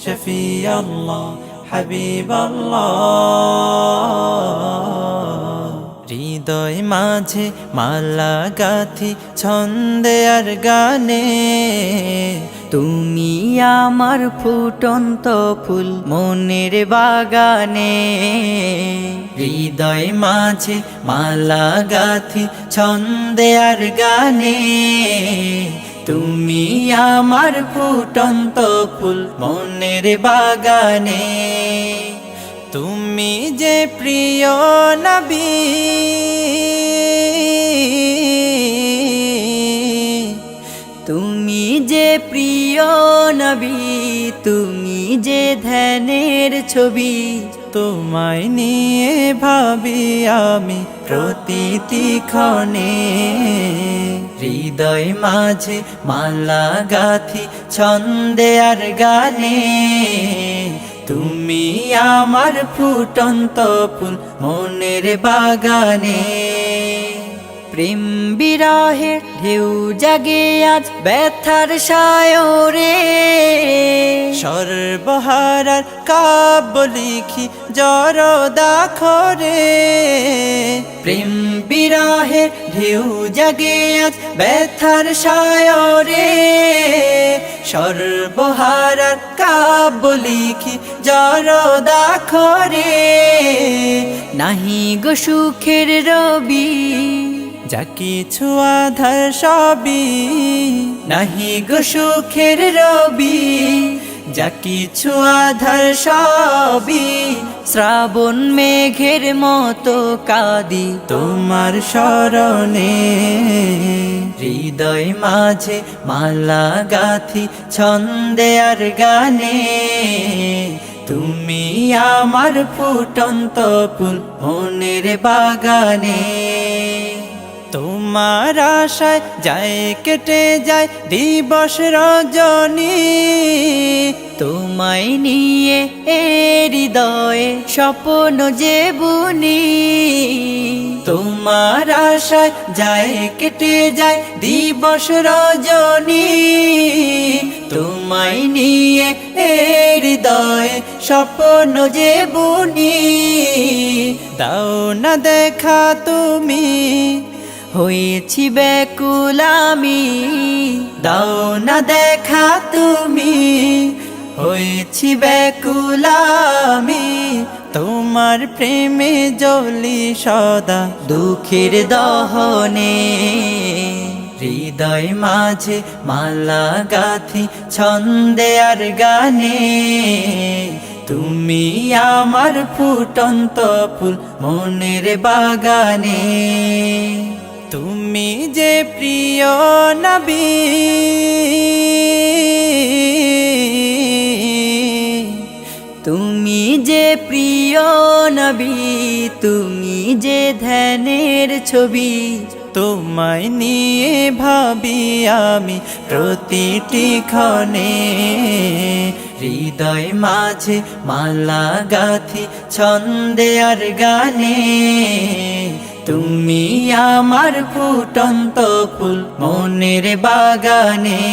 শফি আল্লাহ হাবিব আল্লাহ। হৃদয় মাঝে মালা গাথি ছন্দে আর গানে, তুমি আমার ফুটন্ত ফুল মনের বাগানে। হৃদয় মাঝে মালা গাথি ছন্দে আর গানে, তুমি আমার ফুটন্ত ফুল মনের বাগানে। তুমি যে প্রিয় নবী, তুমি যে প্রিয় নবী, তুমি যে ধ্যানের ছবি। তোমায় নিয়ে ভাবি আমি প্রতিটি ক্ষণে। হৃদয় মাঝে মালা গাথি ছন্দে আর গানে, তুমি আমার ফুটন্ত ফুল মনের বাগানে। প্রেম বিরহের ঢেউ জাগে আজ ব্যথার সায়রে, সর্বহারার কাব্য লিখি জরদাখরে। প্রেম বিরহের ঢেউ জাগে আজ ব্যথার সায়রে, সর্বহারার কাব্য লিখি জরদাখরে। নাহি গো সুখের রবি, যা কিছু আধার সবই, নাহি গো সুখের রবি, যা কিছু আধার সবই। শ্রাবণ মেঘের মতো কাঁদি তোমার শরণে। হৃদয় মাঝে মালা গাথি ছন্দে আর গানে, তুমি আমার ফুটন্ত ফুল মনের বাগানে। তোমার আশায় যায় কেটে যায় দিবস রজনী, তোমায় নিয়ে এ হৃদয়ে স্বপ্ন যে বুনি। তোমার আশায় যায় কেটে যায় দিবস রজনী, তোমায় নিয়ে এ হৃদয়ে স্বপ্ন যে বুনি। দাও না দেখা তুমি, হয়েছি ব্যাকুল আমি। দাও না দেখা তুমি, হয়েছি ব্যাকুল আমি। তোমার প্রেমে জ্বলি সদা দুঃখের দহনে। হৃদয় মাঝে মালা গাথি ছন্দে আর গানে, তুমি আমার ফুটন্ত ফুল মনের বাগানে। তুমি যে প্রিয় নবী, তুমি যে প্রিয় নবী, তুমি যে ধ্যানের ছবি। তোমায় নিয়ে ভাবি আমি প্রতিটি ক্ষণে। হৃদয় মাঝে মালা গাথি ছন্দে আর গানে, তুমি আমার ফুটন্ত ফুল মনের বাগানে।